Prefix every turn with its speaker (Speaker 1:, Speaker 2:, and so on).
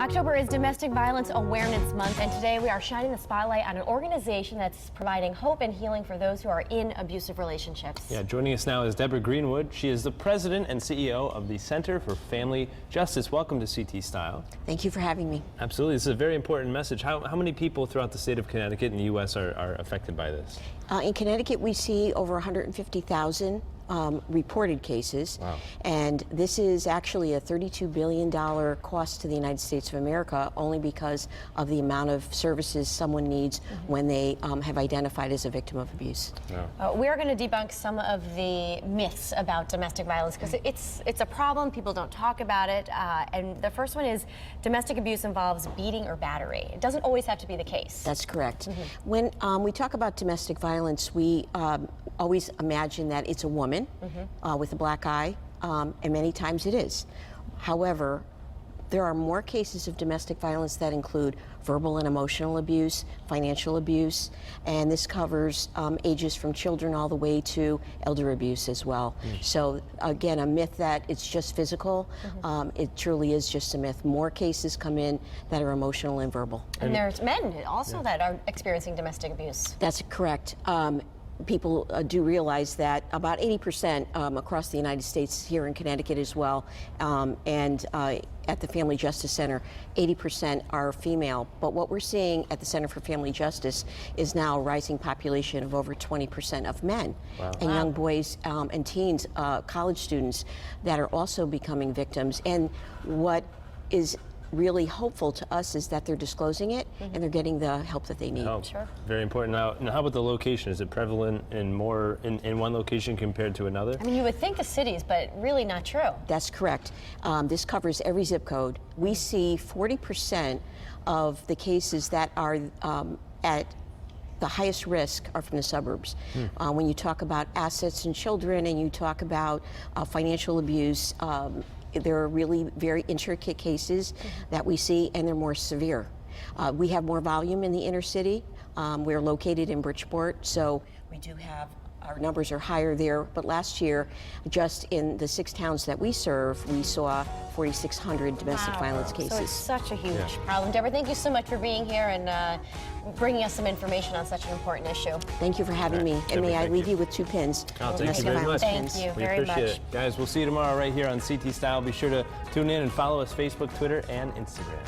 Speaker 1: October is Domestic Violence Awareness Month, and today we are shining the spotlight on an organization that's providing hope and healing for those who are in abusive relationships.
Speaker 2: Yeah, joining us now is Debra Greenwood. She is the president and CEO of the Center for Family Justice. Welcome to CT Style.
Speaker 3: Thank you for having me.
Speaker 2: Absolutely. This is a very important message. How many people throughout the state of Connecticut and the U.S. are affected by this?
Speaker 3: In Connecticut, we see over 150,000 reported cases.
Speaker 2: Wow.
Speaker 3: And this is actually a $32 billion cost to the United States of America, only because of the amount of services someone needs when they have identified as a victim of abuse.
Speaker 2: Yeah.
Speaker 1: We're going to debunk some of the myths about domestic violence because it's a problem. People don't talk about it. And the first one is domestic abuse involves beating or battery. It doesn't always have to be the case.
Speaker 3: That's correct. When we talk about domestic violence, we always imagine that it's a woman with a black eye, and many times it is. However, there are more cases of domestic violence that include verbal and emotional abuse, financial abuse, and this covers ages from children all the way to elder abuse as well. So again, a myth that it's just physical, it truly is just a myth. More cases come in that are emotional and verbal.
Speaker 1: And there's men also that are experiencing domestic abuse.
Speaker 3: That's correct. People do realize that about 80% across the United States, here in Connecticut as well, and at the Family Justice Center, 80% are female. But what we're seeing at the Center for Family Justice is now a rising population of over 20% of men.
Speaker 2: Wow.
Speaker 3: And young boys and teens, college students, that are also becoming victims. And what is really hopeful to us is that they're disclosing it and they're getting the help that they need.
Speaker 2: Oh,
Speaker 1: Sure.
Speaker 2: Very important. Now, how about the location? Is it prevalent in more in one location compared to another?
Speaker 1: I mean, you would think the cities, but really not true.
Speaker 3: That's correct. This covers every zip code. We see 40% of the cases that are at the highest risk are from the suburbs. When you talk about assets and children and you talk about financial abuse, there are really very intricate cases that we see, and they're more severe. We have more volume in the inner city. We're located in Bridgeport, so we do have, our numbers are higher there. But last year, just in the 6 towns that we serve, we saw 4,600 domestic violence cases.
Speaker 1: So it's such a huge problem. Deborah, thank you so much for being here and bringing us some information on such an important issue.
Speaker 3: Thank you for having me. And may I leave you with 2 pins.
Speaker 2: Oh, thank you very much.
Speaker 1: Thank you
Speaker 2: We
Speaker 1: very
Speaker 2: appreciate
Speaker 1: much.
Speaker 2: it. Guys, we'll see you tomorrow right here on CT Style. Be sure to tune in and follow us Facebook, Twitter, and Instagram.